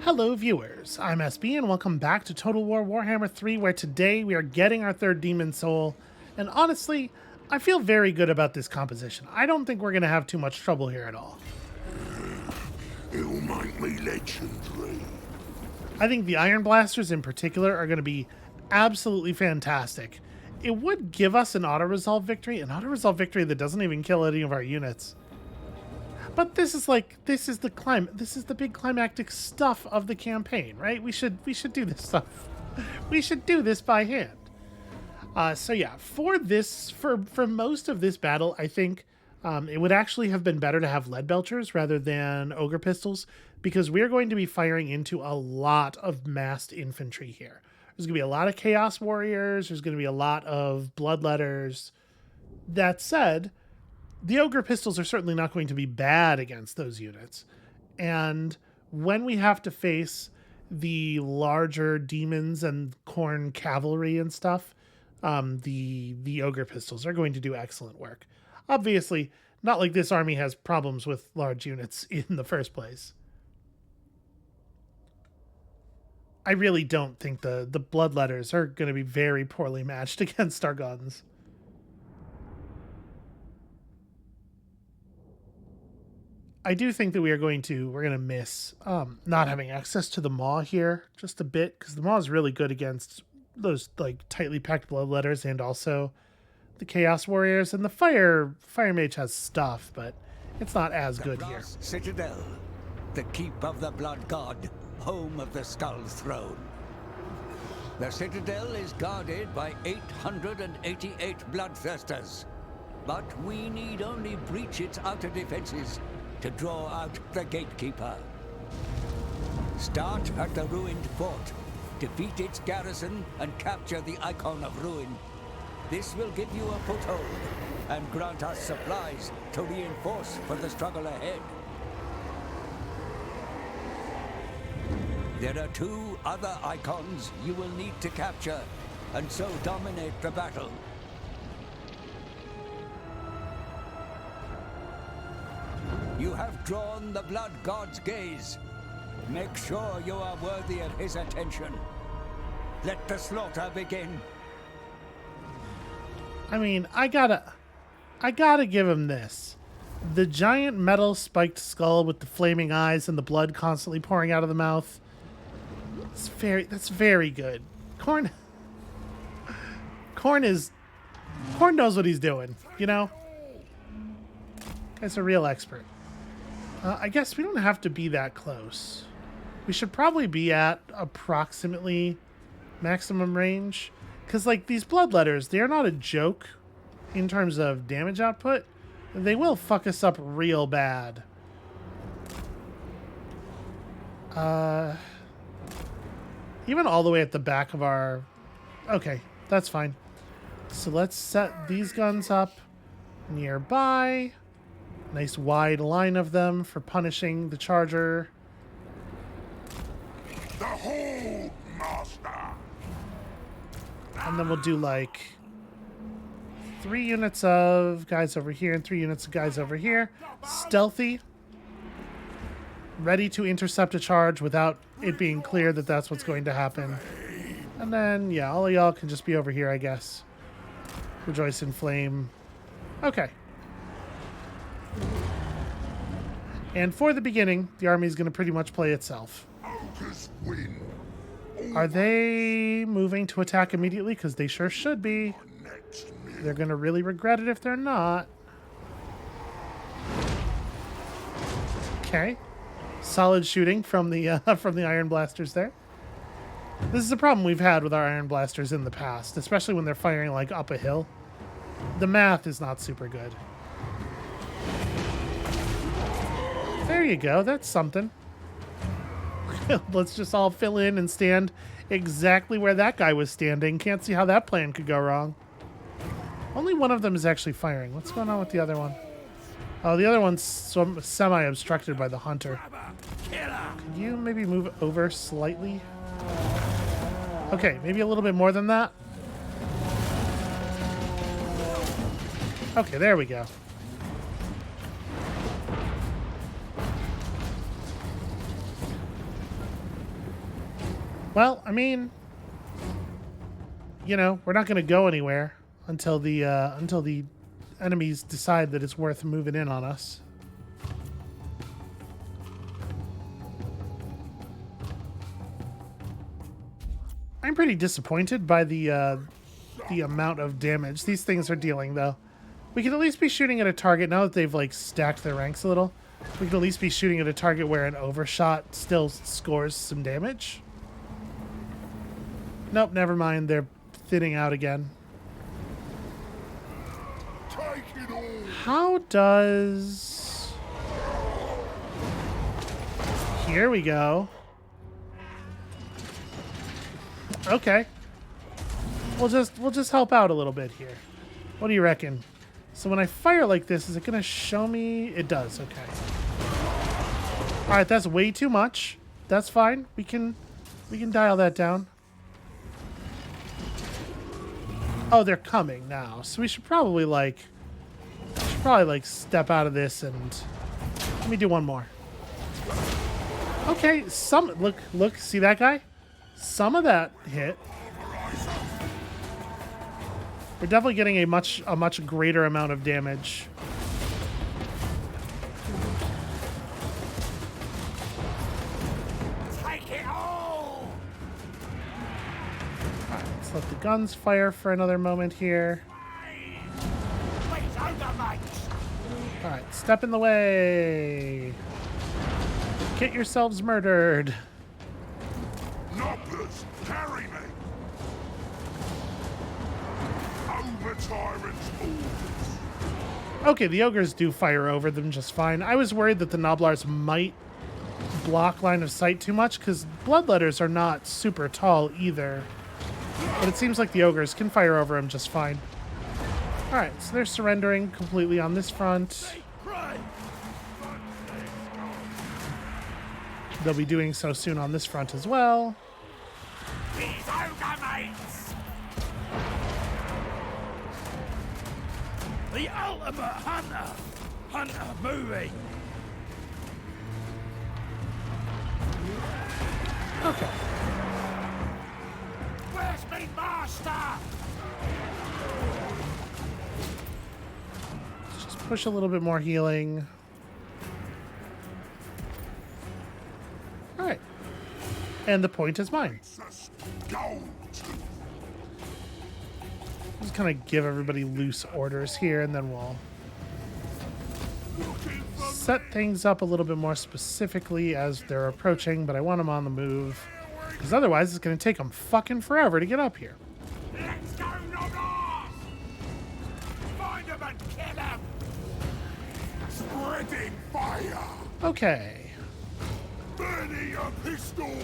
Hello viewers, I'm SB and welcome back to Total War Warhammer 3, where today we are getting our third Demon Soul, and honestly, I feel very good about this composition. I don't think we're going to have too much trouble here at all. It'll make me legendary. I think the Iron Blasters in particular are going to be absolutely fantastic. It would give us an auto-resolve victory that doesn't even kill any of our units. But this is the big climactic stuff of the campaign, right? We should do this stuff. We should do this by hand. So yeah, for most of this battle, I think it would actually have been better to have lead belchers rather than ogre pistols, because we're going to be firing into a lot of massed infantry here. There's going to be a lot of chaos warriors. There's going to be a lot of bloodletters. That said, the ogre pistols are certainly not going to be bad against those units. And when we have to face the larger demons and corn cavalry and stuff, the ogre pistols are going to do excellent work. Obviously, not like this army has problems with large units in the first place. I really don't think the bloodletters are going to be very poorly matched against our guns. I do think that we're going to miss not having access to the maw here just a bit, because the maw is really good against those like tightly packed bloodletters and also the chaos warriors, and the fire mage has stuff, but it's not as good here. Citadel, the keep of the blood god, home of the skull's throne. The citadel is guarded by 888 bloodthirsters, but we need only breach its outer defenses to draw out the gatekeeper. Start at the ruined fort, defeat its garrison, and capture the icon of ruin. This will give you a foothold and grant us supplies to reinforce for the struggle ahead. There are 2 other icons you will need to capture, and so dominate the battle. You have drawn the blood god's gaze. Make sure you are worthy of his attention. Let the slaughter begin. I mean, I gotta give him this. The giant metal spiked skull with the flaming eyes and the blood constantly pouring out of the mouth. That's very good. Corn knows what he's doing, you know? Guy's a real expert. I guess we don't have to be that close. We should probably be at approximately maximum range, because like these bloodletters, they are not a joke in terms of damage output. They will fuck us up real bad. Even all the way at the back of our... Okay, that's fine. So let's set these guns up nearby. Nice wide line of them for punishing the charger. The hold, master! And then we'll do like 3 units of guys over here and 3 units of guys over here. Stealthy. Ready to intercept a charge without it being clear that that's what's going to happen. And then, yeah, all of y'all can just be over here, I guess. Rejoice in flame. Okay. And for the beginning, the army is going to pretty much play itself. Ogres win. Are they moving to attack immediately? Because they sure should be. They're going to really regret it if they're not. Okay. Solid shooting from the Iron Blasters there. This is a problem we've had with our Iron Blasters in the past, especially when they're firing like up a hill. The math is not super good. There you go. That's something. Let's just all fill in and stand exactly where that guy was standing. Can't see how that plan could go wrong. Only one of them is actually firing. What's going on with the other one? Oh, the other one's semi-obstructed by the hunter. Could you maybe move over slightly? Okay, maybe a little bit more than that. Okay, there we go. Well, I mean, you know, we're not going to go anywhere until the enemies decide that it's worth moving in on us. I'm pretty disappointed by the amount of damage these things are dealing, though. We can at least be shooting at a target now that they've like stacked their ranks a little. We can at least be shooting at a target where an overshot still scores some damage. Nope, never mind. They're thinning out again. Take it all. How does... Here we go. Okay. We'll just help out a little bit here. What do you reckon? So when I fire like this, is it gonna show me? It does, okay. Alright, that's way too much. That's fine. We can dial that down. Oh, they're coming now. So we should probably like step out of this and let me do one more. Okay, look, see that guy? Some of that hit. We're definitely getting a much greater amount of damage. Take it all. Alright, let's let the guns fire for another moment here. Alright, step in the way. Get yourselves murdered. Nobbers, carry me. Over tyrants' orders. Okay, the ogres do fire over them just fine. I was worried that the Noblars might block line of sight too much because bloodletters are not super tall either. But it seems like the ogres can fire over them just fine. Alright, so they're surrendering completely on this front. They'll be doing so soon on this front as well. These ogre mates. The ultimate hunter! Hunter moving! Okay. Where's me master? Let's just push a little bit more healing. Alright. And the point is mine. Goldtooth. Just kind of give everybody loose orders here, and then we'll set things up a little bit more specifically as they're approaching, but I want them on the move. Because otherwise it's going to take them fucking forever to get up here. Let's go, Nobbers. Find them and kill them. Spreading fire. Okay. Burning your pistols.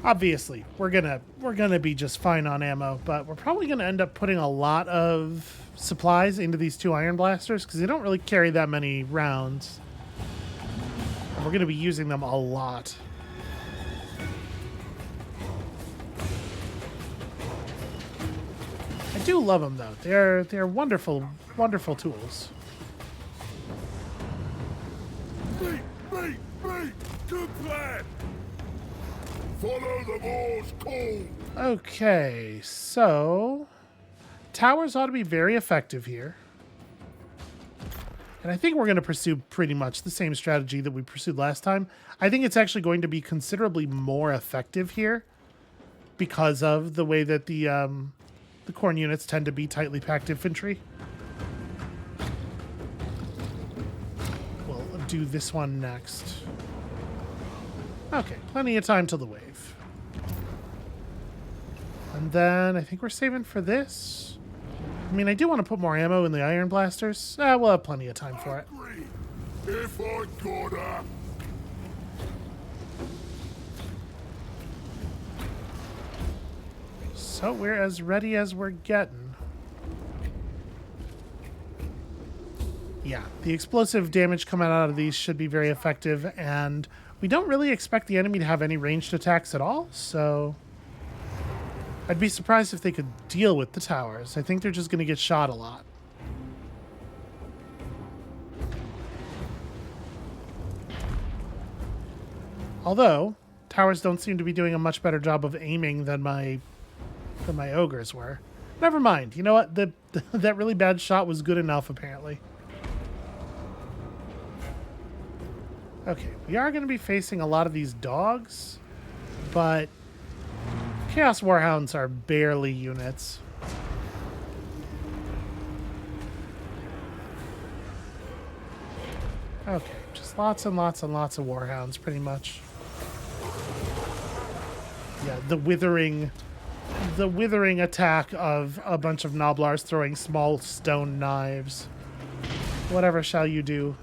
Obviously, we're gonna be just fine on ammo, but we're probably gonna end up putting a lot of supplies into these two iron blasters because they don't really carry that many rounds. And we're gonna be using them a lot. I do love them though. They're wonderful, wonderful tools. Beat. Good plan. Follow the boar's call. Okay, so towers ought to be very effective here. And I think we're going to pursue pretty much the same strategy that we pursued last time. I think it's actually going to be considerably more effective here because of the way that the corn units tend to be tightly packed infantry. We'll do this one next. Okay, plenty of time till the wave. And then I think we're saving for this. I mean, I do want to put more ammo in the iron blasters. We'll have plenty of time for it. If I gotta. So we're as ready as we're getting. Yeah, the explosive damage coming out of these should be very effective, and we don't really expect the enemy to have any ranged attacks at all, so I'd be surprised if they could deal with the towers. I think they're just going to get shot a lot. Although, towers don't seem to be doing a much better job of aiming than my ogres were. Never mind. You know what? That really bad shot was good enough, apparently. Okay, we are going to be facing a lot of these dogs, but Chaos Warhounds are barely units. Okay, just lots and lots and lots of Warhounds, pretty much. Yeah, the withering attack of a bunch of Noblars throwing small stone knives. Whatever shall you do?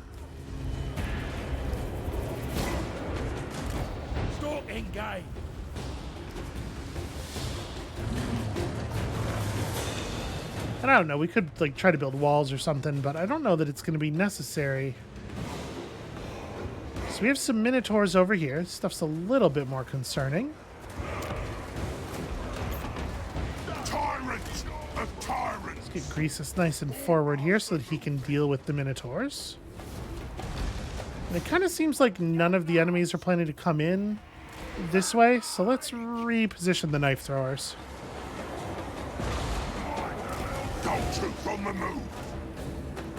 Stalk engage. And I don't know, we could like try to build walls or something, but I don't know that it's going to be necessary. So we have some Minotaurs over here. This stuff's a little bit more concerning. Tyrant of tyrants. Get Greasus nice and forward here so that he can deal with the Minotaurs. And it kind of seems like none of the enemies are planning to come in this way, so let's reposition the knife throwers. Goldtooth on the move.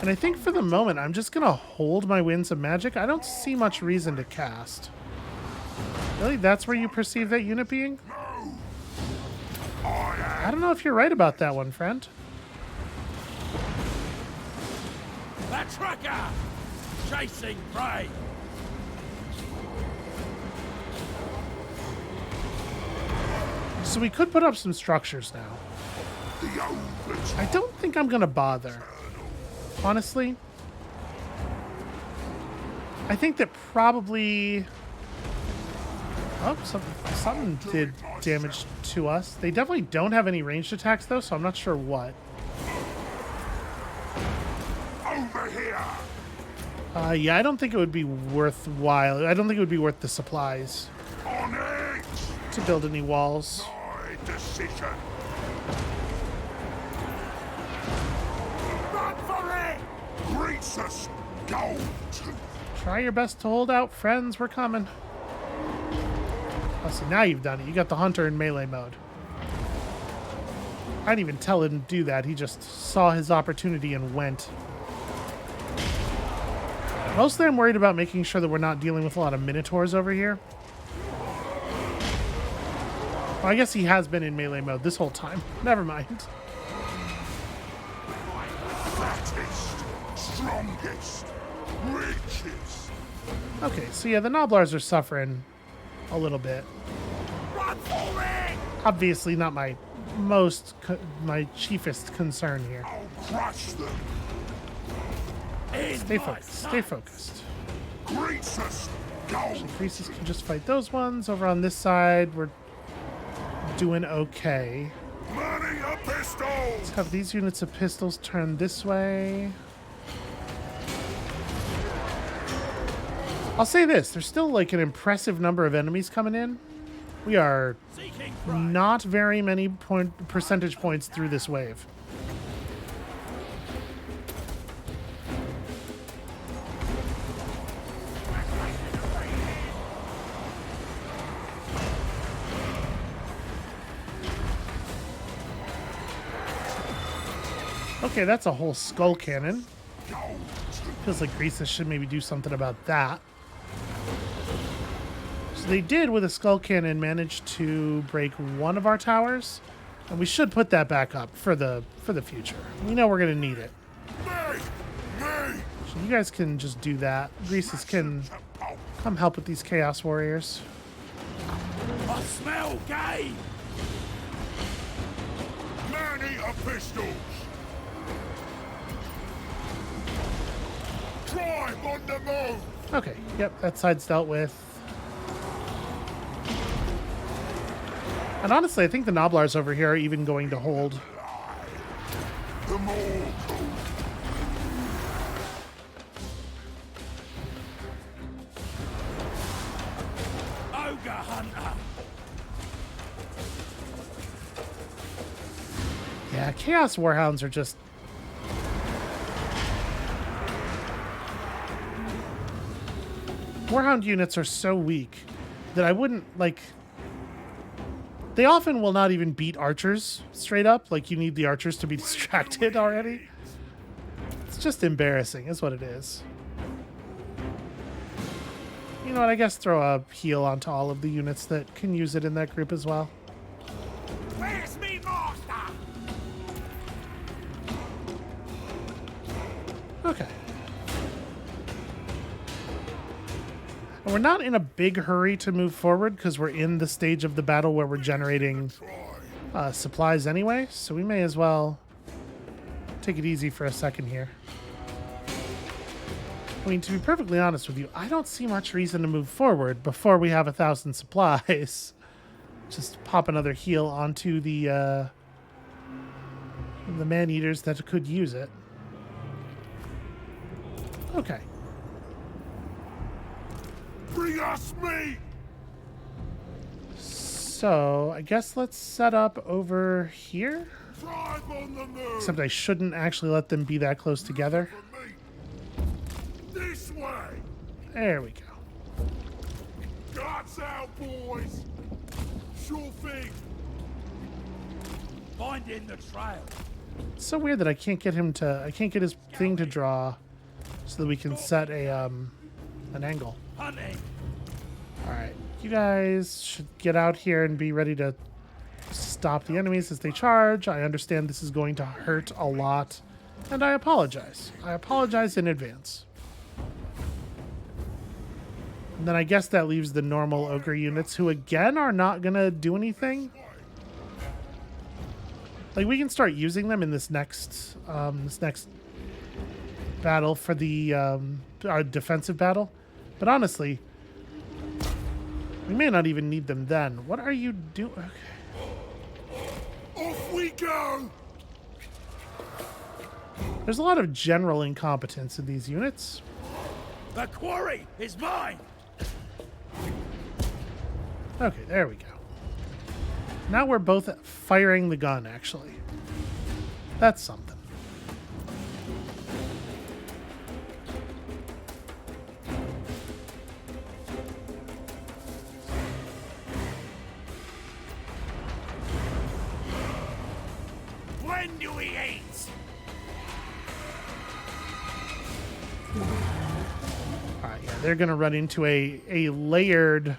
And I think for the moment, I'm just going to hold my Winds of Magic. I don't see much reason to cast. Really? That's where you perceive that unit being? I don't know if you're right about that one, friend. The tracker! Chasing prey! So we could put up some structures now. I don't think I'm going to bother. Honestly. I think that probably... Oh, something did damage to us. They definitely don't have any ranged attacks, though, so I'm not sure what. Over here. Yeah, I don't think it would be worthwhile. I don't think it would be worth the supplies On it. to build any walls. My decision. Run for it. Greasus Goldtooth. Try your best to hold out, friends. We're coming. Oh, see, now you've done it. You got the hunter in melee mode. I didn't even tell him to do that. He just saw his opportunity and went. Mostly I'm worried about making sure that we're not dealing with a lot of Minotaurs over here. Well, I guess he has been in melee mode this whole time. Never mind. Fattest, strongest, richest. Okay, so yeah, the Noblars are suffering a little bit. Run for it. Obviously not my my chiefest concern here. I'll crush them. Stay focused. Stay focused. Greasus Gold. Greasus can just fight those ones. Over on this side, we're doing okay. Money a pistol. Let's have these units of pistols turn this way. I'll say this, there's still like an impressive number of enemies coming in. We are not very many percentage points through this wave. Okay, that's a whole skull cannon. Feels like Greasus should maybe do something about that. So they did, with a skull cannon, manage to break one of our towers, and we should put that back up for the future. We know we're going to need it. So you guys can just do that. Greasus can come help with these Chaos Warriors. I smell game! Money a pistols. Climb on the move. Okay, yep, that side's dealt with. And honestly, I think the Noblars over here are even going to hold. The more Ogre hunter! Yeah, Chaos Warhounds are just... Warhound units are so weak that I wouldn't, like... They often will not even beat archers straight up. Like, you need the archers to be distracted already. It's just embarrassing, is what it is. You know what, I guess throw a heal onto all of the units that can use it in that group as well. Where's me master? Okay. And we're not in a big hurry to move forward because we're in the stage of the battle where we're generating supplies anyway, so we may as well take it easy for a second here. I mean, to be perfectly honest with you, I don't see much reason to move forward before we have 1,000 supplies. Just pop another heal onto the man-eaters that could use it. Okay. Bring us meat! So, I guess let's set up over here. Drive on the move! Except I shouldn't actually let them be that close together. For meat. This way! There we go. Guts out, boys! Sure thing! Finding the trail. It's so weird that I can't get him to... I can't get his thing to draw so that we can set a, an angle. Hunting. Alright, you guys should get out here and be ready to stop the enemies as they charge. I understand this is going to hurt a lot, and I apologize. I apologize in advance. And then I guess that leaves the normal ogre units, who again are not going to do anything. Like, we can start using them in this next battle for the our defensive battle. But honestly, we may not even need them then. What are you doing? Okay. Off we go! There's a lot of general incompetence in these units. The quarry is mine. Okay, there we go. Now we're both firing the gun, actually. That's something. When do we eat? Alright, yeah, they're going to run into a layered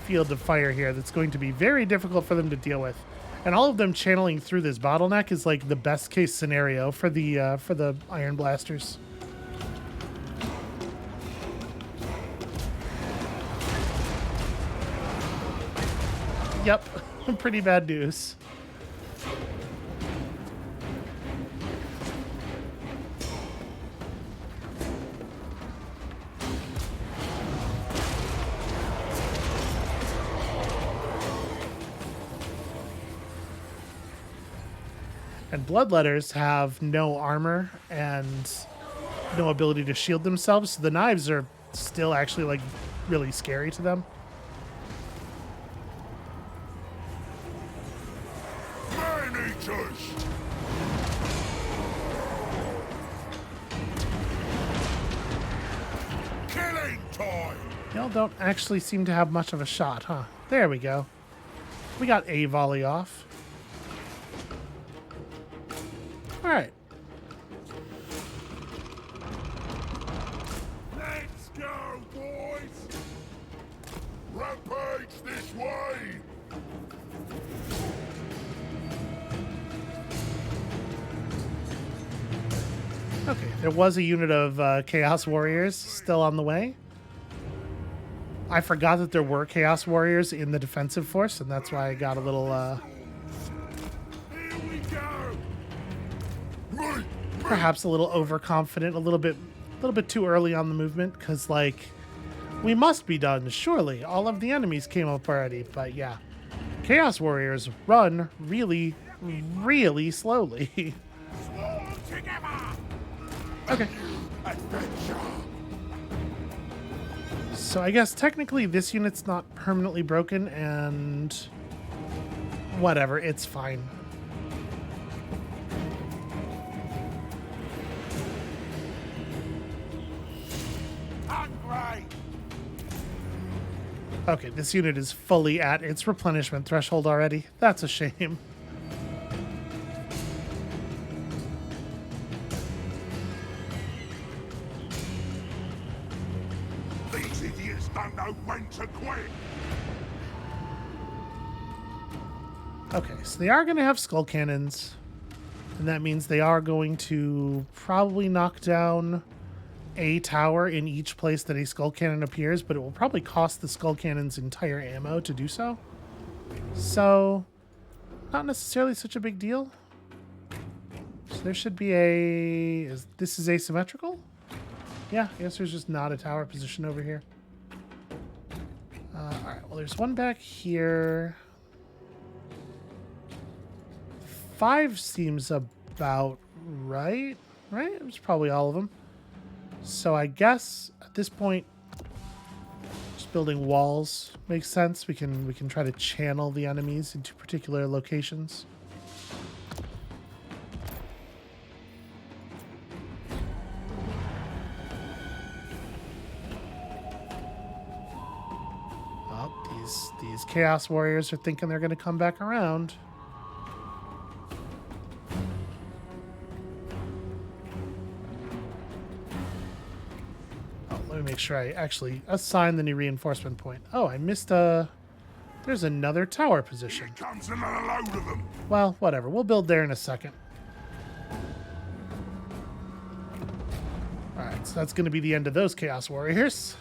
field of fire here that's going to be very difficult for them to deal with. And all of them channeling through this bottleneck is like the best case scenario for the iron blasters. Yep, pretty bad news. And bloodletters have no armor and no ability to shield themselves, so the knives are still actually like really scary to them. Man-eaters! Killing time! Y'all don't actually seem to have much of a shot, huh? There we go. We got a volley off. All right. Let's go, boys! Rampage this way! Okay, there was a unit of Chaos Warriors still on the way. I forgot that there were Chaos Warriors in the defensive force, and that's why I got a little, Here we go! perhaps a little overconfident, a little bit too early on the movement, because, like, we must be done, surely. All of the enemies came up already, but yeah. Chaos Warriors run really, really slowly. Swarm together! Okay. Adventure! So I guess technically this unit's not permanently broken, and whatever, it's fine. Hungry! Okay, this unit is fully at its replenishment threshold already. That's a shame. These idiots don't know when to quit. Okay, so they are going to have skull cannons. And that means they are going to probably knock down a tower in each place that a skull cannon appears, but it will probably cost the skull cannon's entire ammo to do so. So, not necessarily such a big deal. So there should be a... this is asymmetrical? Yeah, I guess there's just not a tower position over here. Alright, well there's one back here. 5 seems about right? Right? It was probably all of them. So I guess at this point, just building walls makes sense. We can try to channel the enemies into particular locations. Oh, these Chaos Warriors are thinking they're going to come back around. Let me make sure I actually assign the new reinforcement point. Oh, I missed a... There's another tower position. Here comes another load of them. Well, whatever. We'll build there in a second. Alright, so that's going to be the end of those Chaos Warriors.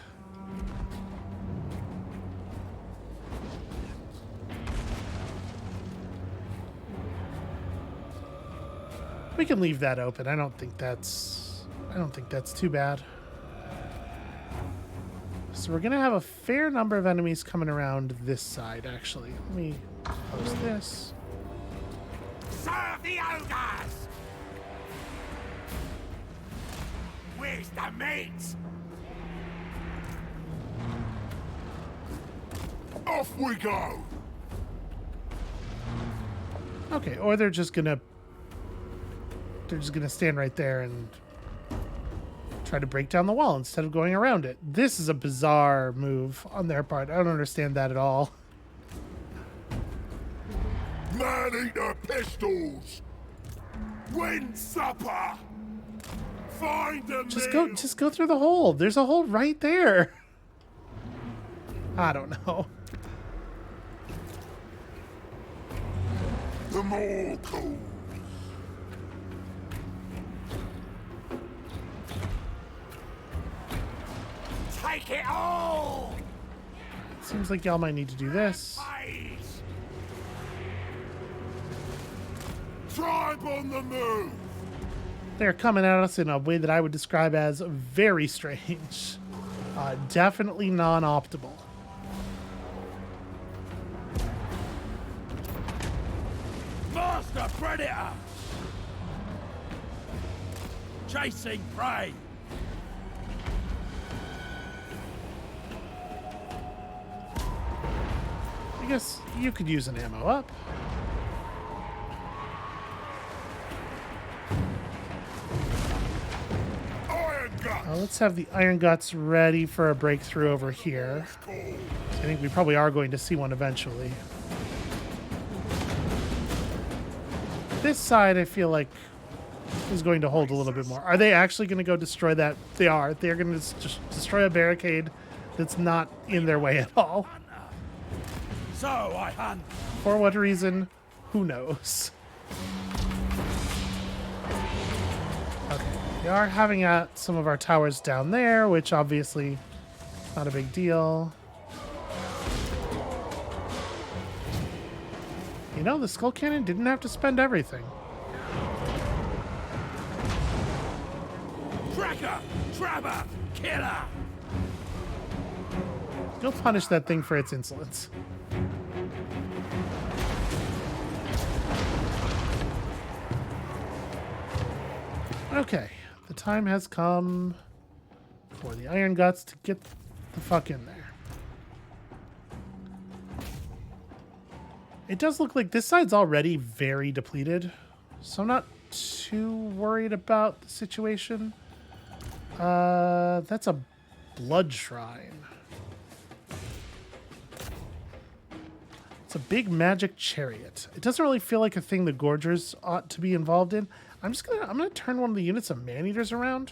We can leave that open. I don't think that's too bad. So we're going to have a fair number of enemies coming around this side, actually. Let me post this. Serve the ogres! Where's the meat? Off we go! Okay, or they're just gonna stand right there and try to break down the wall instead of going around it. This is a bizarre move on their part. I don't understand that at all. Man-eater pistols! Win supper! Find a meal! Just go through the hole. There's a hole right there. I don't know. The more cool. Take it all! Seems like y'all might need to do this. Face! Tribe on the move! They're coming at us in a way that I would describe as very strange. Definitely non-optimal. Master Predator! Chasing prey! I guess you could use an ammo up. Iron guts! Let's have the Iron Guts ready for a breakthrough over here. I think we probably are going to see one eventually. This side, I feel like, is going to hold a little bit more. Are they actually going to go destroy that? They are. They're going to just destroy a barricade that's not in their way at all. So I hunt. For what reason? Who knows? Okay, we are having at some of our towers down there, which obviously not a big deal. You know, the Skull Cannon didn't have to spend everything. Tracker! Trapper! Killer! Go punish that thing for its insolence. Okay, the time has come for the Iron Guts to get the fuck in there. It does look like this side's already very depleted, so I'm not too worried about the situation. That's a blood shrine. It's a big magic chariot. It doesn't really feel like a thing the Gorgers ought to be involved in. I'm gonna turn one of the units of man-eaters around,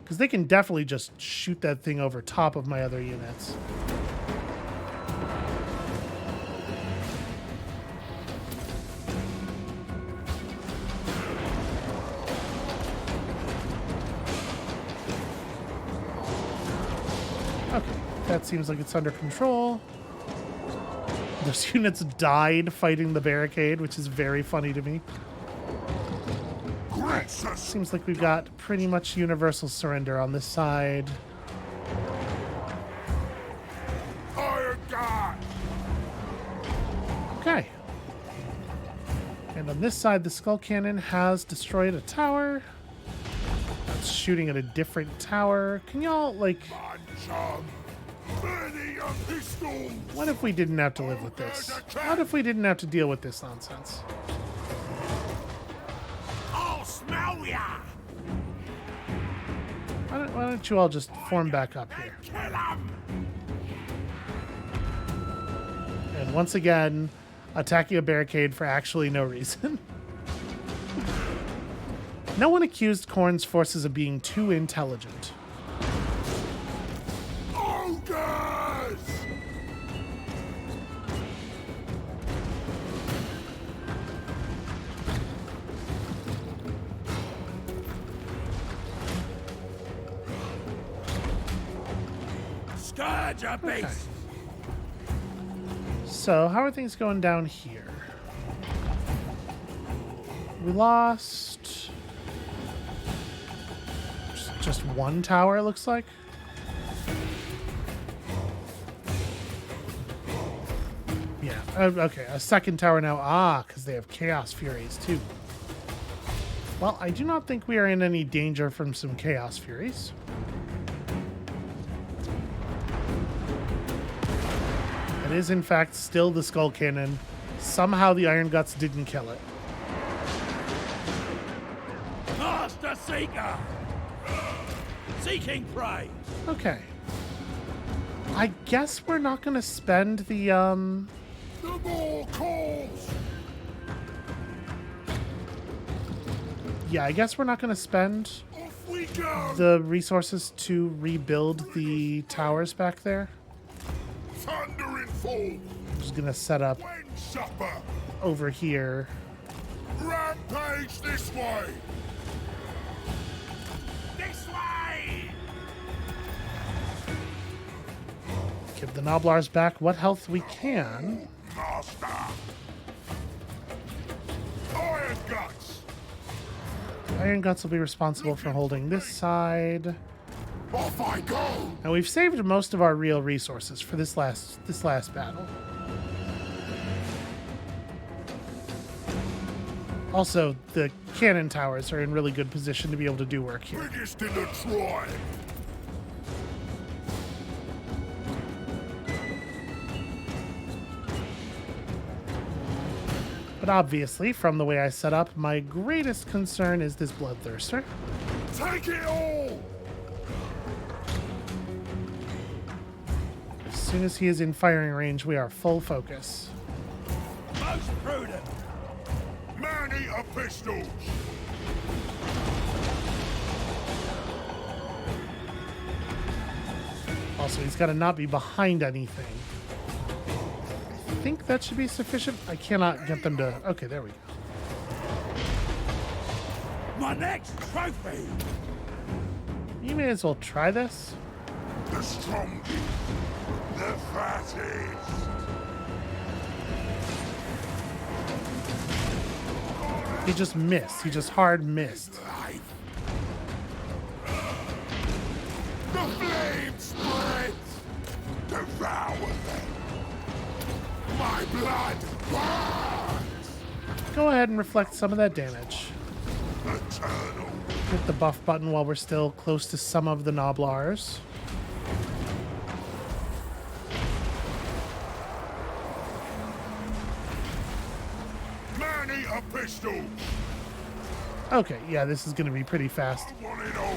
because they can definitely just shoot that thing over top of my other units. Okay, that seems like it's under control. Those units died fighting the barricade, which is very funny to me. Seems like we've got pretty much universal surrender on this side. Iron God! Okay. And on this side, the Skull Cannon has destroyed a tower. It's shooting at a different tower. Can y'all, like... What if we didn't have to live with this? What if we didn't have to deal with this nonsense? I'll smell ya! Why don't you all just form back up here? Kill him! And once again, attacking a barricade for actually no reason. No one accused Khorne's forces of being too intelligent. Ogres! Scourge a beast! So, how are things going down here? We lost just one tower, it looks like. Yeah, okay, a second tower now. Because they have Chaos Furies, too. Well, I do not think we are in any danger from some Chaos Furies. It is, in fact, still the Skull Cannon. Somehow the Iron Guts didn't kill it. Master Seeker! Seeking prey! Okay. I guess we're not going to spend the, The more calls! Yeah, I guess we're not going to spend Off we go! the resources to rebuild the towers back there. Thunder in full! I'm just going to set up When supper! over here. Rampage this way! This way! Give the Noblars back what health we can. Master! Iron Guts! Iron Guts will be responsible for holding this side. Off I go! Now we've saved most of our real resources for this last battle. Also, the cannon towers are in really good position to be able to do work here. Biggest in the tribe! But obviously, from the way I set up, my greatest concern is this Bloodthirster. Take it all! As soon as he is in firing range, we are full focus. Most prudent! Man-eater pistols! Also, he's got to not be behind anything. I think that should be sufficient. I cannot get them to... Okay, there we go. My next trophy! You may as well try this. The strongest! The fattest! He just missed. He just hard missed. Life! The flame spreads! Devour them! My blood burns! Go ahead and reflect some of that damage. Eternal! Hit the buff button while we're still close to some of the Noblars. Man-eater pistols! Okay, yeah, this is going to be pretty fast. One and all!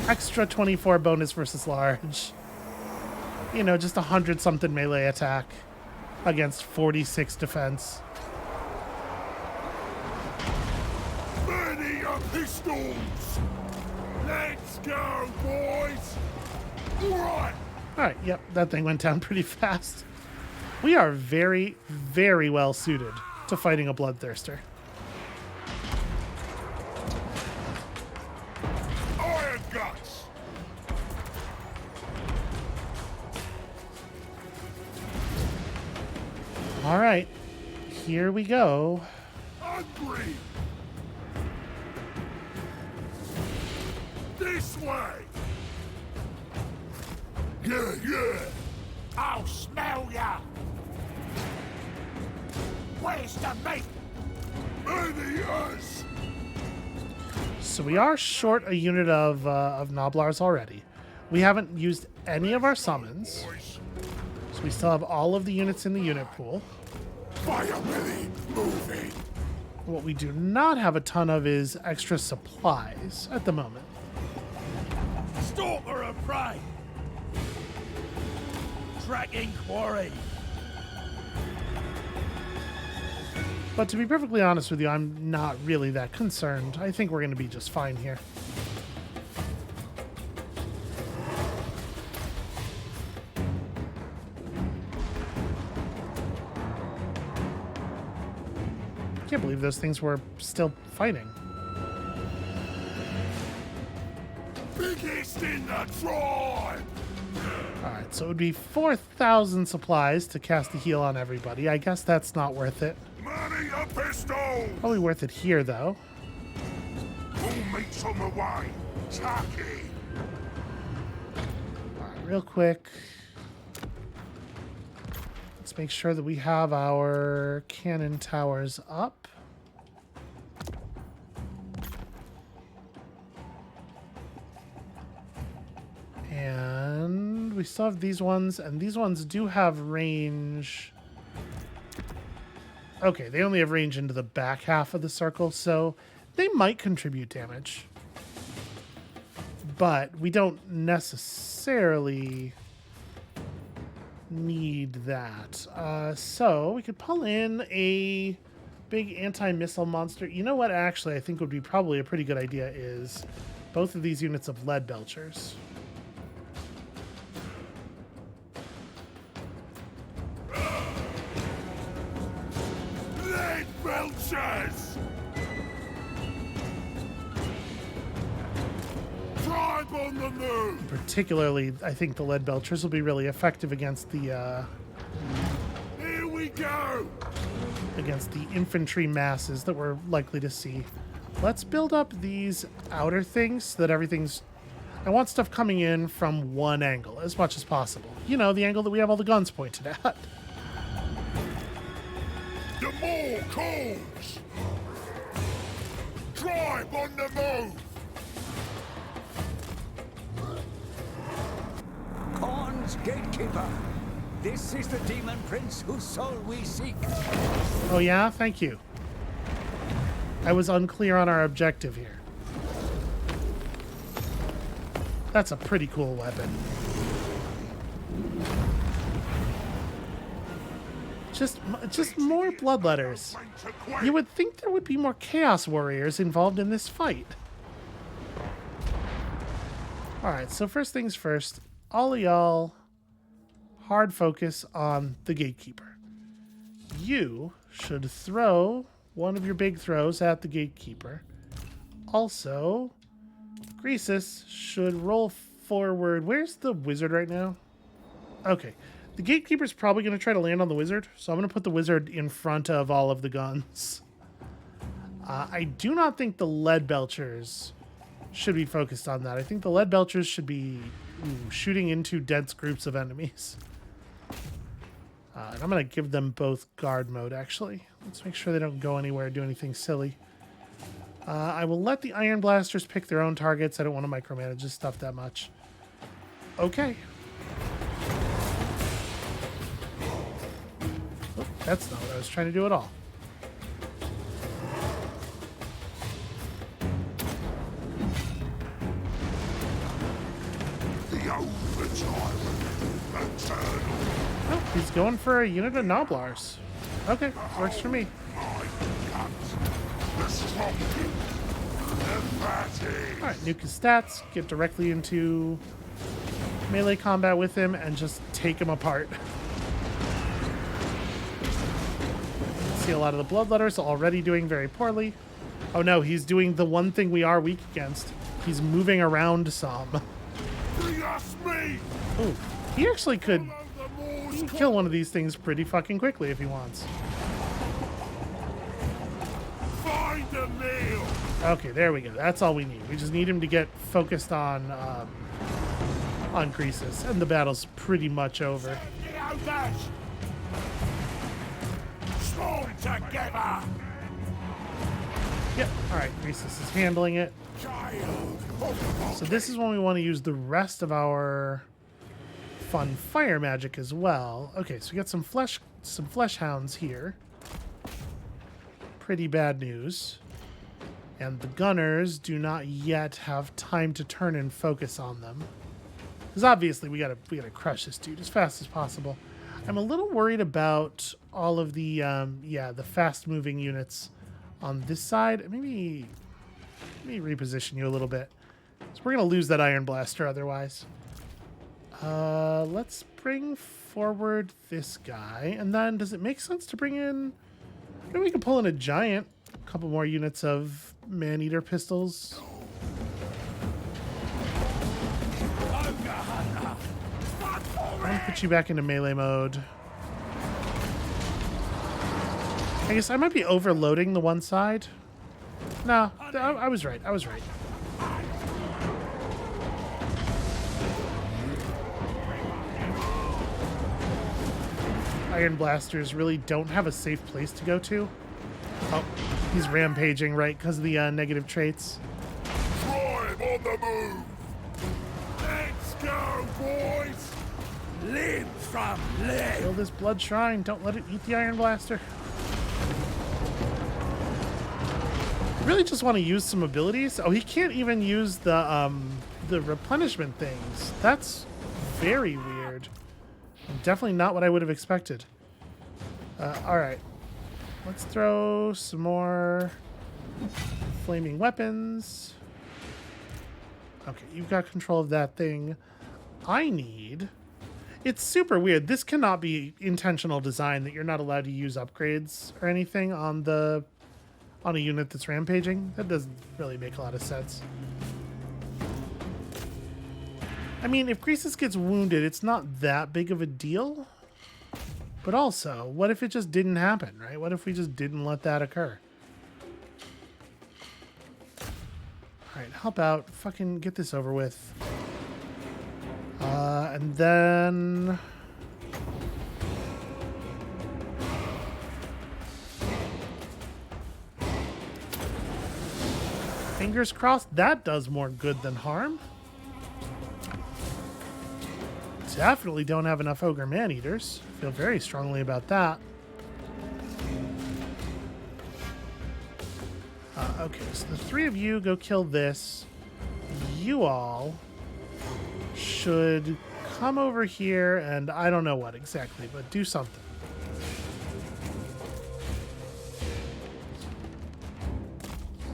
Extra 24 bonus versus large. You know, just 100-something melee attack. against 46 defense. Burning your pistols! Let's go, boys! Alright! Alright, yep, that thing went down pretty fast. We are very, very well suited to fighting a bloodthirster. Iron guts! Alright, here we go. Hungry! This way! Yeah! I'll smell ya! Where's the meat? Manias! So we are short a unit of Noblars already. We haven't used any of our summons. Boys, So we still have all of the units in the unit pool. fire belly moving! What we do not have a ton of is extra supplies at the moment. Stalker of prey. Tracking quarry. But to be perfectly honest with you, I'm not really that concerned. I think we're going to be just fine here. Can't believe those things were still fighting. Biggest in the tribe! Alright, so it would be 4,000 supplies to cast a heal on everybody. I guess that's not worth it. Money your pistols! Probably worth it here, though. All meat's on the way! Chucky! Alright, real quick. Let's make sure that we have our cannon towers up. And we still have these ones, and these ones do have range. Okay, they only have range into the back half of the circle, so they might contribute damage. But we don't necessarily need that. So we could pull in a big anti-missile monster. You know what, actually, I think would be probably a pretty good idea is both of these units of lead belchers. Lead belchers! Tribe on the move! Particularly, I think the lead belchers will be really effective against the Here we go! infantry masses that we're likely to see. Let's build up these outer things so that everything's... I want stuff coming in from one angle as much as possible. You know, the angle that we have all the guns pointed at. The more calls! Tribe on the move! Khorne's gatekeeper. This is the demon prince whose soul we seek. Oh yeah? Thank you. I was unclear on our objective here. That's a pretty cool weapon. Just more bloodletters. You would think there would be more Chaos Warriors involved in this fight. Alright, so first things first. All of y'all, hard focus on the gatekeeper. You should throw one of your big throws at the gatekeeper. Also, Greasus should roll forward. Where's the wizard right now? Okay. The gatekeeper's probably going to try to land on the wizard, so I'm going to put the wizard in front of all of the guns. I do not think the lead belchers should be focused on that. I think the lead belchers should be shooting into dense groups of enemies. And I'm going to give them both guard mode, actually. Let's make sure they don't go anywhere or do anything silly. I will let the Iron Blasters pick their own targets. I don't want to micromanage this stuff that much. Okay. Oh, that's not what I was trying to do at all. The overtime! Eternal! Oh, He's going for a unit of Noblars. Okay, works for me. Alright, nuke his stats, get directly into melee combat with him, and just take him apart. See a lot of the Bloodletters already doing very poorly. Oh no, he's doing the one thing we are weak against. He's moving around some. Ooh, he actually could kill one of these things pretty fucking quickly if he wants. Find a meal. Okay, there we go. That's all we need. We just need him to get focused on Croesus, and the battle's pretty much over. The ogres. Sworn together. Yep. All right, Croesus is handling it. So this is when we want to use the rest of our fun fire magic as well. Okay, so we got some flesh hounds here. Pretty bad news. And the gunners do not yet have time to turn and focus on them. Because obviously we gotta crush this dude as fast as possible. I'm a little worried about all of the the fast moving units on this side. Maybe let me reposition you a little bit. So we're gonna lose that Iron Blaster otherwise. Let's bring forward this guy, and then does it make sense to bring in? Maybe we can pull in a giant. A couple more units of man-eater pistols. I'm gonna put you back into melee mode. I guess I might be overloading the one side. No, I was right. I was right. Iron Blasters really don't have a safe place to go to. Oh, he's rampaging, right, because of the negative traits. Drive on the move. Let's go, boys. Live from live. Kill this blood shrine. Don't let it eat the Iron Blaster. Really just want to use some abilities. Oh, he can't even use the replenishment things. That's very weird. Definitely not what I would have expected. All right, let's throw some more flaming weapons. Okay, you've got control of that thing. I need... It's super weird. This cannot be intentional design that you're not allowed to use upgrades or anything on a unit that's rampaging. That doesn't really make a lot of sense. I mean, if Croesus gets wounded, it's not that big of a deal. But also, what if it just didn't happen, right? What if we just didn't let that occur? Alright, help out. Fucking get this over with. And then... Fingers crossed that does more good than harm. Definitely don't have enough ogre man-eaters. Feel very strongly about that. Okay, so the three of you go kill this. You all should come over here and I don't know what exactly, but do something.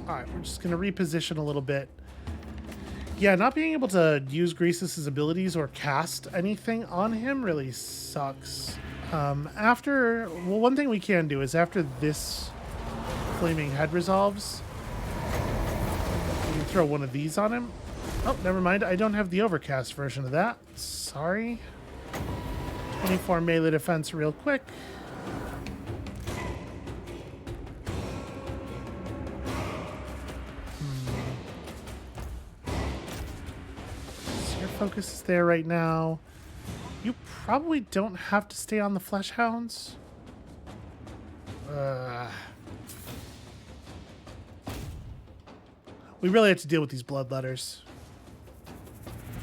Alright, we're just going to reposition a little bit. Yeah, not being able to use Croesus' abilities or cast anything on him really sucks. One thing we can do is after this flaming head resolves, we can throw one of these on him. Oh, never mind. I don't have the overcast version of that. Sorry. 24 melee defense real quick. Focus is there right now. You probably don't have to stay on the flesh hounds. We really have to deal with these bloodletters.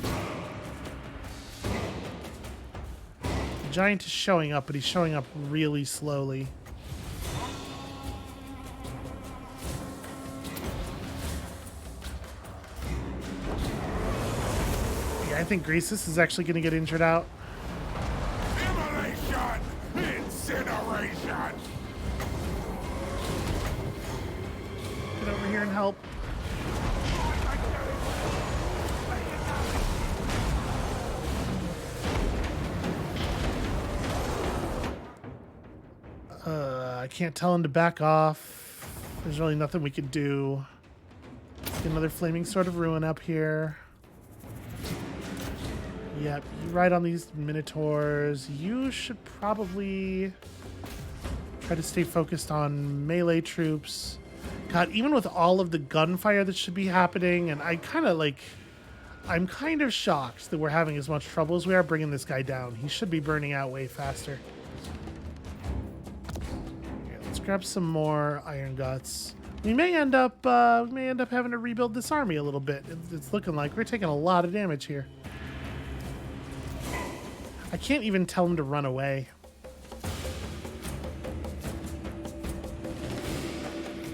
The giant is showing up, but he's showing up really slowly. I think Croesus is actually going to get injured out. Immolation! Get over here and help. I can't tell him to back off. There's really nothing we could do. Get another flaming sword of ruin up here. Yep, you ride on these minotaurs. You should probably try to stay focused on melee troops. God, even with all of the gunfire that should be happening, and I'm kind of shocked that we're having as much trouble as we are bringing this guy down. He should be burning out way faster. Here, let's grab some more iron guts. We may end up having to rebuild this army a little bit. It's looking like we're taking a lot of damage here. I can't even tell him to run away.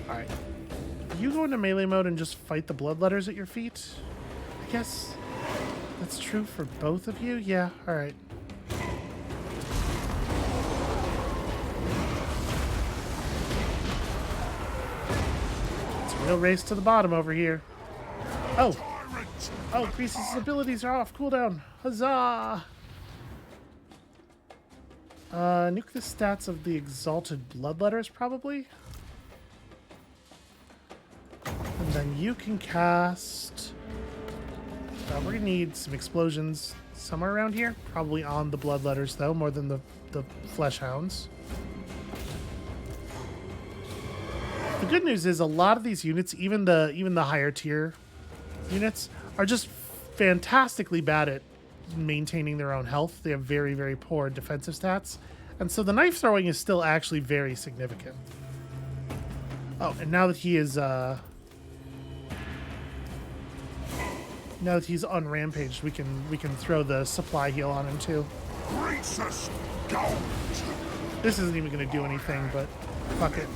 Alright. You go into melee mode and just fight the bloodletters at your feet? I guess that's true for both of you? Yeah, alright. It's a real race to the bottom over here. Oh! Oh, Grease's abilities are off cooldown. Huzzah! Nuke the stats of the exalted bloodletters, probably. And then you can cast... we're gonna need some explosions somewhere around here. Probably on the bloodletters, though, more than the flesh hounds. The good news is a lot of these units, even the higher tier units, are just fantastically bad at maintaining their own health. They have very, very poor defensive stats. And so the knife throwing is still actually very significant. Oh, and now that he is now that he's unrampaged, we can throw the supply heal on him too. This isn't even gonna do anything, but fuck it.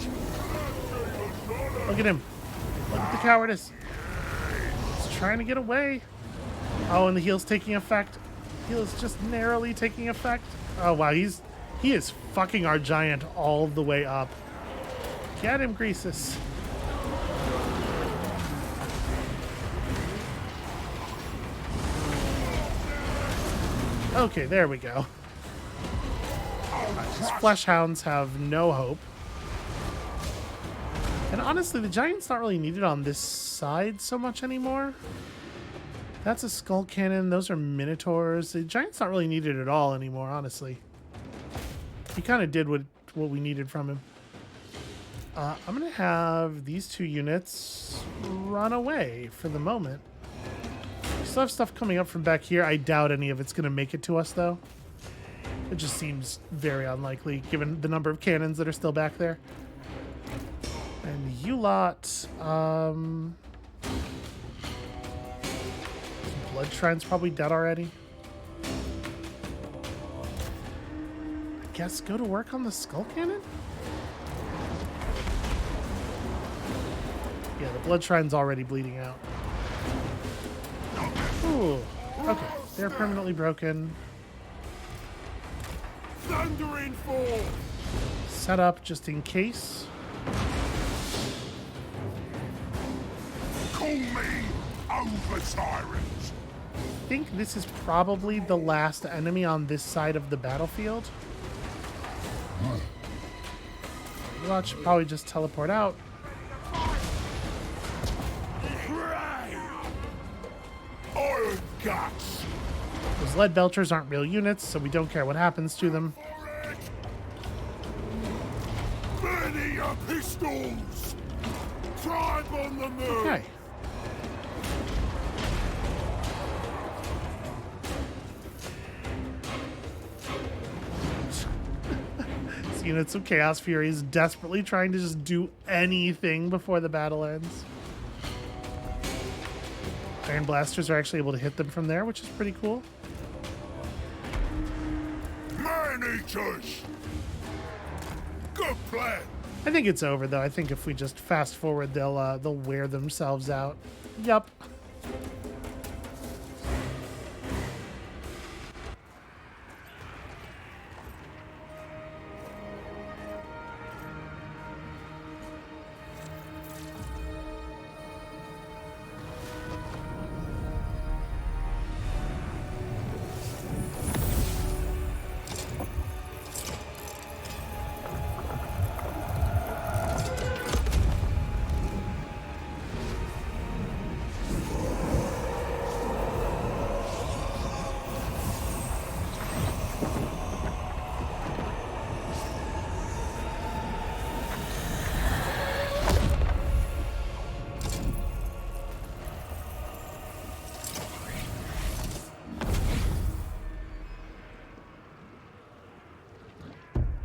Look at him. Look at the cowardice. He's trying to get away. Oh, and the heal's taking effect. Heal is just narrowly taking effect. Oh wow, he is fucking our giant all the way up. Get him, Greasus. Okay, there we go. These flesh hounds have no hope. And honestly, the giant's not really needed on this side so much anymore. That's a skull cannon. Those are minotaurs. The giant's not really needed at all anymore, honestly. He kind of did what we needed from him. I'm going to have these two units run away for the moment. We still have stuff coming up from back here. I doubt any of it's going to make it to us, though. It just seems very unlikely, given the number of cannons that are still back there. And you lot... Blood Shrine's probably dead already. I guess go to work on the skull cannon? Yeah, the Blood Shrine's already bleeding out. Ooh, okay. They're permanently broken. Thundering fall. Set up just in case. Call me over tyrant. I think this is probably the last enemy on this side of the battlefield. Lot should probably just teleport out. Iron guts. Those lead belchers aren't real units, so we don't care what happens to them. Ready your pistols. Tribe on the move. Okay. This units of Chaos Fury is desperately trying to just do anything before the battle ends. Iron blasters are actually able to hit them from there, which is pretty cool. Man-eaters. Good plan. I think it's over though. I think if we just fast forward, they'll wear themselves out. Yup.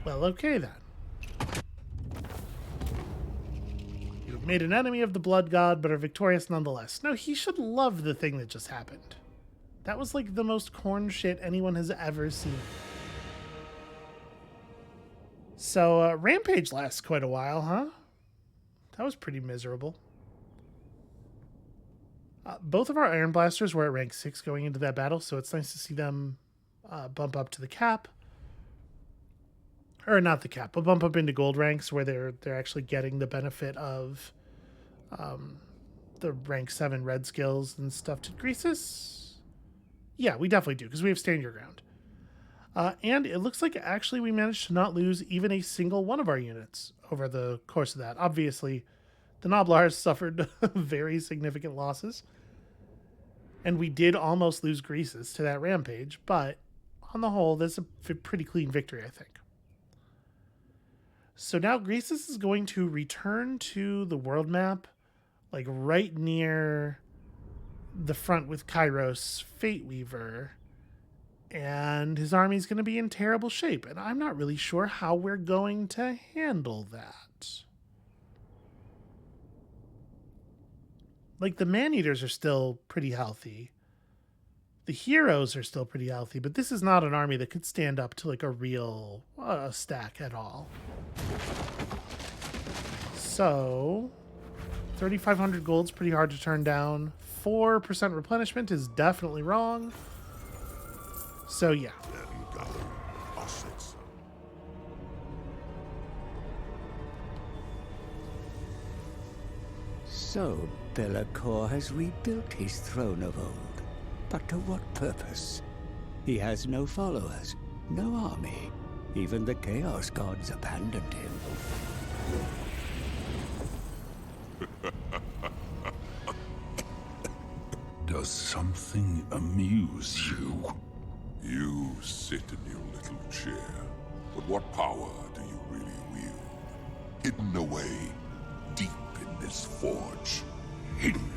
Well, okay then. You've made an enemy of the blood god, but are victorious nonetheless. No, he should love the thing that just happened. That was like the most corn shit anyone has ever seen. So, Rampage lasts quite a while, huh? That was pretty miserable. Both of our Iron Blasters were at rank 6 going into that battle, so it's nice to see them bump up to the cap. Or not the cap, but bump up into gold ranks where they're actually getting the benefit of the rank 7 red skills and stuff. Did Greasus? Yeah, we definitely do, because we have Stand Your Ground. And it looks like actually we managed to not lose even a single one of our units over the course of that. Obviously, the Noblars suffered very significant losses. And we did almost lose Greasus to that rampage, but on the whole, this is a pretty clean victory, I think. So now Greasus is going to return to the world map, like right near the front with Kairos Fate Weaver, and his army's going to be in terrible shape, and I'm not really sure how we're going to handle that. Like, the man-eaters are still pretty healthy. The heroes are still pretty healthy, but this is not an army that could stand up to, like, a real stack at all. So, 3,500 gold's pretty hard to turn down. 4% replenishment is definitely wrong. So, yeah. So, Belacor has rebuilt his throne of old. But to what purpose? He has no followers, no army. Even the Chaos Gods abandoned him. Does something amuse you? You sit in your little chair, but what power do you really wield? Hidden away, deep in this forge. Hidden.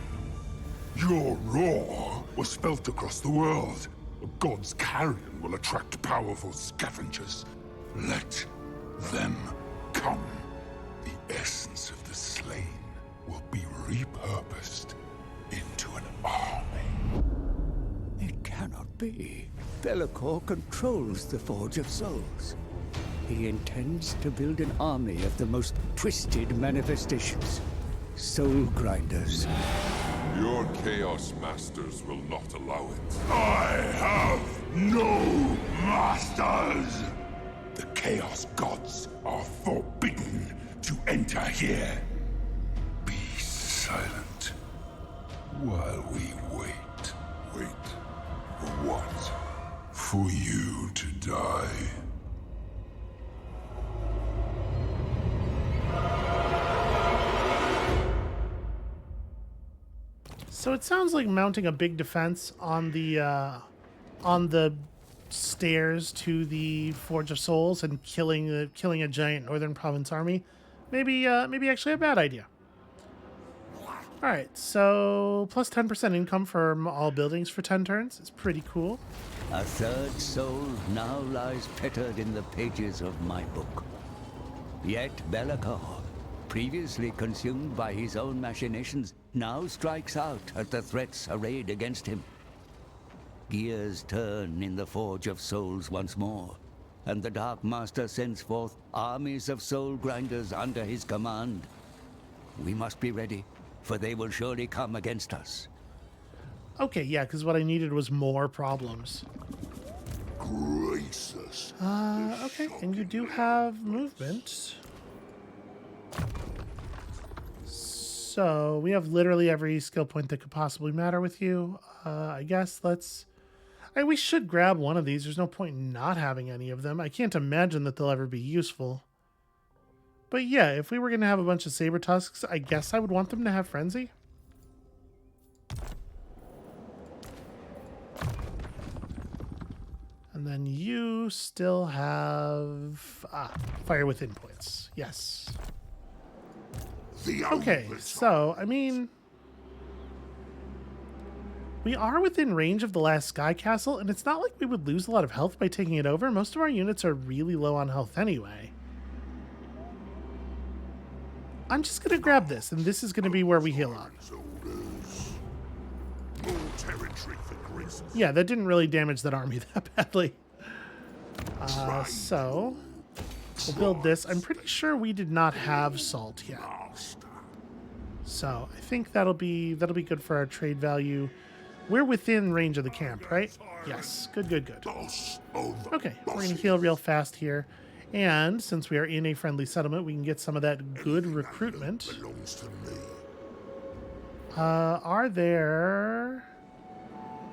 Your roar was felt across the world. A god's carrion will attract powerful scavengers. Let them come. The essence of the slain will be repurposed into an army. It cannot be. Belacor controls the Forge of Souls. He intends to build an army of the most twisted manifestations. Soul grinders. Your Chaos Masters will not allow it. I have no masters! The Chaos Gods are forbidden to enter here. Be silent while we wait. Wait for what? For you to die. So it sounds like mounting a big defense on the stairs to the Forge of Souls and killing a giant Northern Province army, maybe actually a bad idea. All right, so plus 10% income from all buildings for 10 turns. It's pretty cool. A third soul now lies fettered in the pages of my book. Yet Belacor, previously consumed by his own machinations, now strikes out at the threats arrayed against him. Gears turn in the Forge of Souls once more, and the Dark Master sends forth armies of soul grinders under his command. We must be ready, for they will surely come against us. Okay, yeah, because what I needed was more problems. Gracious. Okay, and you do have movement. So we have literally every skill point that could possibly matter with you. I guess we should grab one of these. There's no point in not having any of them. I can't imagine that they'll ever be useful. But yeah, if we were going to have a bunch of saber tusks, I guess I would want them to have frenzy. And then you still have fire within points. Yes. Okay, so, I mean, We are within range of the last Sky Castle, and it's not like we would lose a lot of health by taking it over. Most of our units are really low on health anyway. I'm just going to grab this, and this is going to be where we heal up. More territory for Gris. Yeah, that didn't really damage that army that badly. So, we'll build this. I'm pretty sure we did not have salt yet. So, I think that'll be good for our trade value. We're within range of the camp, right? Yes. Good, good, good. Okay, we're going to heal real fast here. And since we are in a friendly settlement, we can get some of that good recruitment. Are there...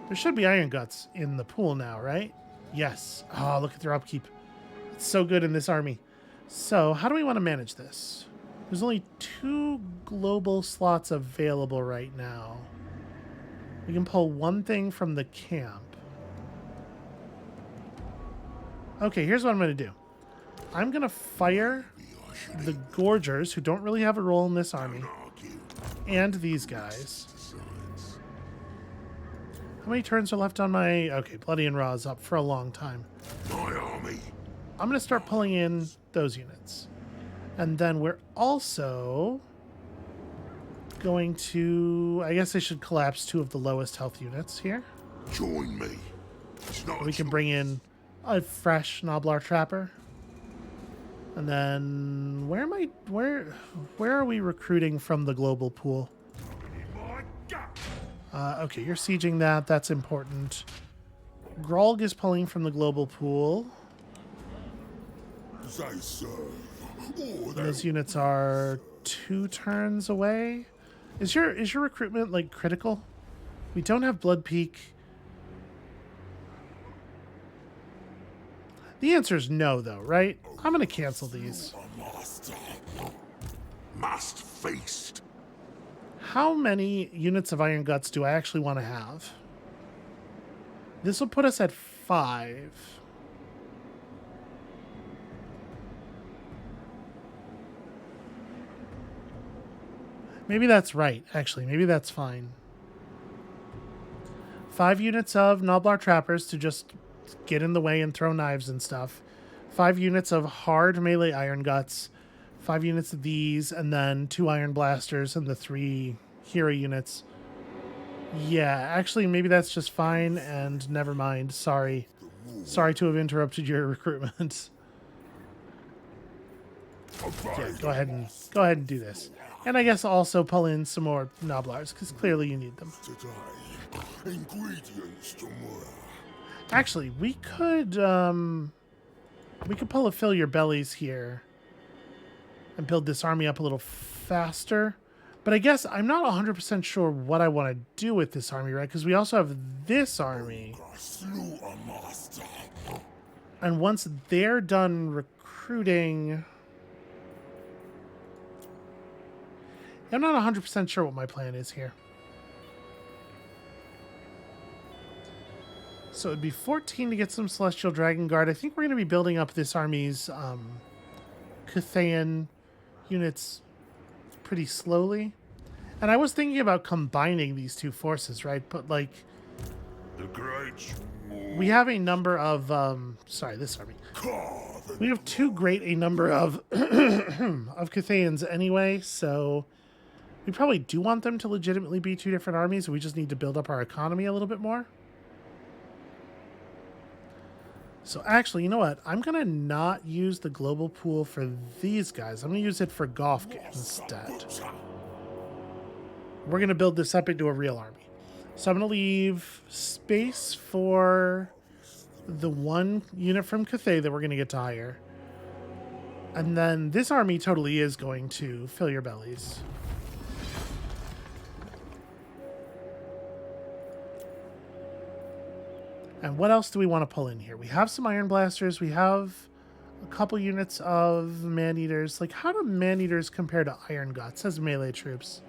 There should be Iron Guts in the pool now, right? Yes. Oh, look at their upkeep. It's so good in this army. So, how do we want to manage this? There's only 2 global slots available right now. We can pull one thing from the camp. Okay, here's what I'm going to do. I'm going to fire the Gorgers, who don't really have a role in this army, and these guys. How many turns are left on my... Okay, Bloody and Raw is up for a long time. My army. I'm going to start pulling in those units. And then we're also going to... I guess I should collapse 2 of the lowest health units here. Join me. It's not We can bring in a fresh Noblar Trapper. And then... Where are we recruiting from the global pool? Okay, you're sieging that. That's important. Grolg is pulling from the global pool. Those units are 2 turns away. Is your recruitment like critical? We don't have Blood Peak. The answer is no, though, right? I'm going to cancel these. Must feast. How many units of Iron Guts do I actually want to have? This will put us at 5. Maybe that's right, actually. Maybe that's fine. 5 units of Noblar Trappers to just get in the way and throw knives and stuff. 5 units of hard melee Iron Guts. 5 units of these, and then 2 Iron Blasters and the 3 hero units. Yeah, actually, maybe that's just fine, and never mind. Sorry. Sorry to have interrupted your recruitment. Yeah, go ahead and do this. And I guess also pull in some more Noblars, because clearly you need them. Actually, we could pull a Fill Your Bellies here and build this army up a little faster. But I guess I'm not 100% sure what I want to do with this army, right? Because we also have this army. And once they're done recruiting... I'm not 100% sure what my plan is here. So it'd be 14 to get some Celestial Dragon Guard. I think we're going to be building up this army's Cathayan units pretty slowly. And I was thinking about combining these 2 forces, right? But, like, we have a number of... sorry, this army. We have too great a number of of Cathayans anyway, so... We probably do want them to legitimately be 2 different armies. We just need to build up our economy a little bit more. So actually, you know what? I'm going to not use the global pool for these guys. I'm going to use it for Gofk instead. We're going to build this up into a real army. So I'm going to leave space for the 1 unit from Cathay that we're going to get to hire. And then this army totally is going to Fill Your Bellies. And what else do we want to pull in here? We have some Iron Blasters. We have a couple units of Man-Eaters. Like, how do Man-Eaters compare to Iron Guts as melee troops?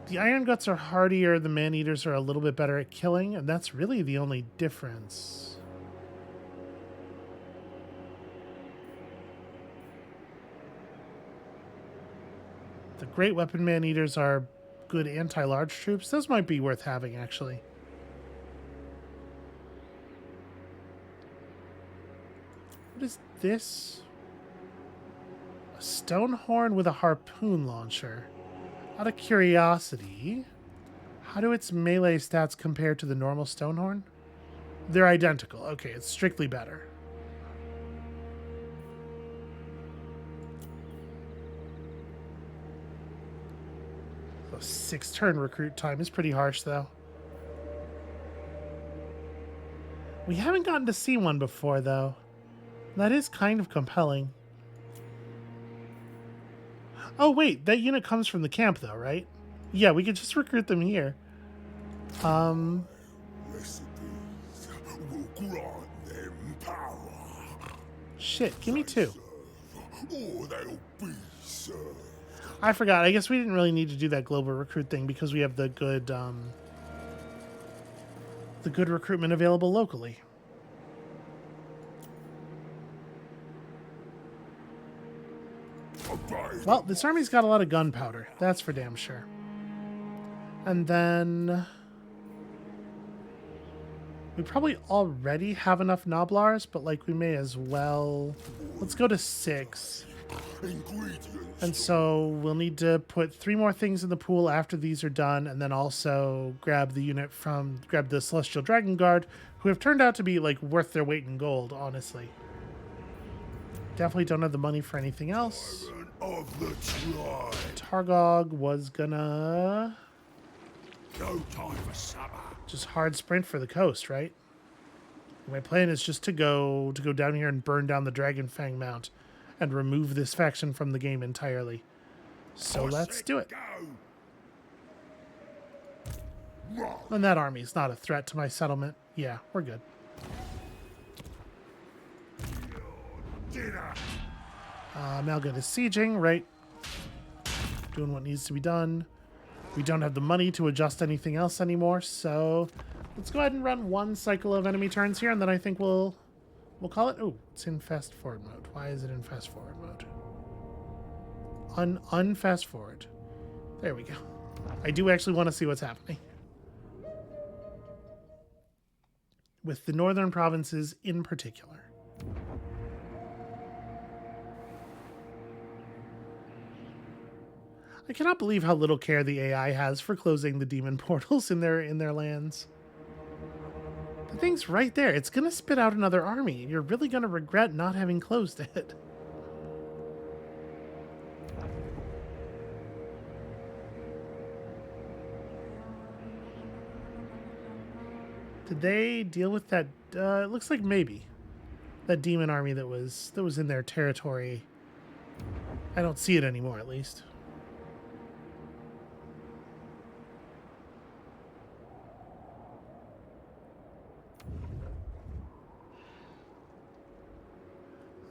The Iron Guts are hardier. The Man-Eaters are a little bit better at killing. And that's really the only difference. The Great Weapon Man-Eaters are good anti-large troops. Those might be worth having, actually. What is this? A stone horn with a harpoon launcher. Out of curiosity, how do its melee stats compare to the normal stone horn? They're identical. Okay, it's strictly better. A 6-turn recruit time is pretty harsh, though. We haven't gotten to see one before, though. That is kind of compelling. Oh, wait, that unit comes from the camp, though, right? Yeah, we could just recruit them here. Recipes will grant them power. Shit, give me 2. Or they'll be served. I forgot. I guess we didn't really need to do that global recruit thing because we have the good recruitment available locally. Well, this army's got a lot of gunpowder. That's for damn sure. And then we probably already have enough Noblars, but like we may as well. Let's go to 6. And so we'll need to put 3 more things in the pool after these are done, and then also grab the Celestial Dragon Guard, who have turned out to be like worth their weight in gold, honestly. Definitely don't have the money for anything else. Of the tribe. Targog was gonna No time for summer. just hard sprint for the coast, right? My plan is just to go down here and burn down the Dragonfang Mount and remove this faction from the game entirely. So let's do it. And that army is not a threat to my settlement. Yeah, we're good. Malgut is sieging, right? Doing what needs to be done. We don't have the money to adjust anything else anymore, so let's go ahead and run 1 cycle of enemy turns here, and then I think we'll call it. Oh, it's in fast forward mode. Why is it in fast forward mode? Unfast forward. There we go. I do actually want to see what's happening with the northern provinces in particular. I cannot believe how little care the AI has for closing the demon portals in their lands. The thing's right there. It's going to spit out another army. You're really going to regret not having closed it. Did they deal with that? It looks like maybe that demon army that was in their territory. I don't see it anymore, at least.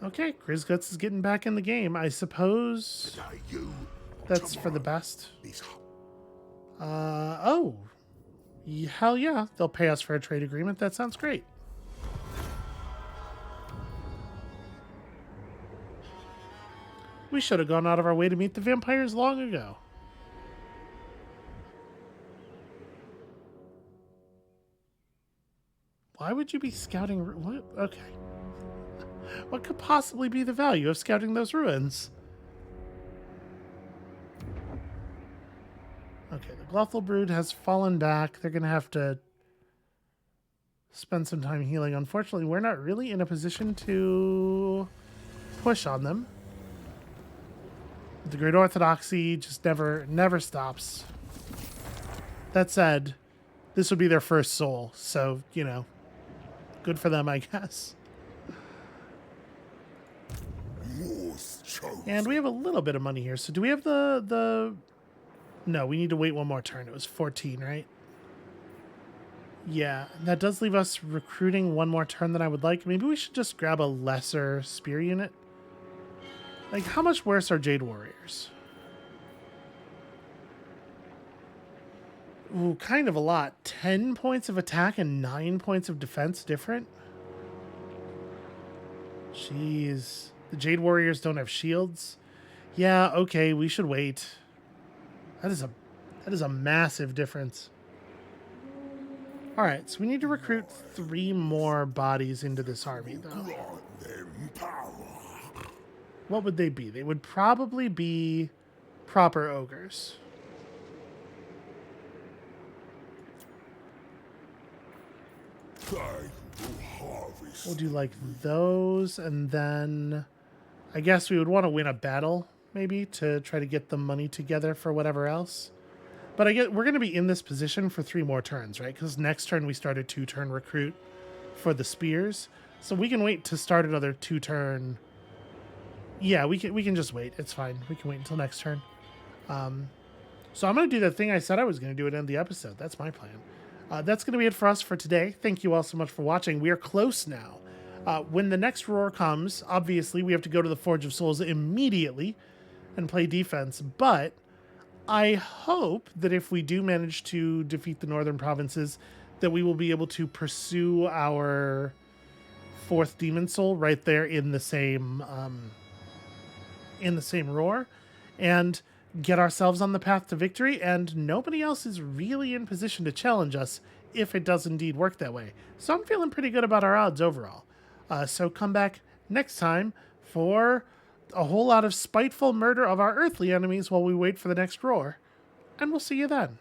Okay, Grizguts is getting back in the game. I suppose that's for the best. Oh. Hell yeah. They'll pay us for a trade agreement. That sounds great. We should have gone out of our way to meet the vampires long ago. Why would you be scouting? What? Okay. What could possibly be the value of scouting those ruins? Okay, the Glothal Brood has fallen back. They're going to have to spend some time healing. Unfortunately, we're not really in a position to push on them. The Great Orthodoxy just never stops. That said, this would be their first soul, so, you know, good for them, I guess. And we have a little bit of money here. So do we have the... No, we need to wait 1 more turn. It was 14, right? Yeah, that does leave us recruiting 1 more turn than I would like. Maybe we should just grab a lesser spear unit. Like, how much worse are Jade Warriors? Ooh, kind of a lot. 10 points of attack and 9 points of defense different? Jeez. The Jade Warriors don't have shields? Yeah, okay, we should wait. That That is a massive difference. All right, so we need to recruit 3 more bodies into this army, though. Grant them power. What would they be? They would probably be proper ogres. Time to harvest. We'll do like those, and then I guess we would want to win a battle, maybe, to try to get the money together for whatever else. But I get we're going to be in this position for 3 more turns, right? Because next turn we start a 2-turn recruit for the spears, so we can wait to start another 2-turn. Yeah, we can just wait. It's fine. We can wait until next turn. So I'm going to do the thing I said I was going to do at the end of the episode. That's my plan. That's going to be it for us for today. Thank you all so much for watching. We are close now. When the next roar comes, obviously we have to go to the Forge of Souls immediately and play defense, but I hope that if we do manage to defeat the northern provinces, that we will be able to pursue our 4th demon soul right there in the same roar, and get ourselves on the path to victory. And nobody else is really in position to challenge us if it does indeed work that way. So I'm feeling pretty good about our odds overall. So come back next time for a whole lot of spiteful murder of our earthly enemies while we wait for the next roar, and we'll see you then.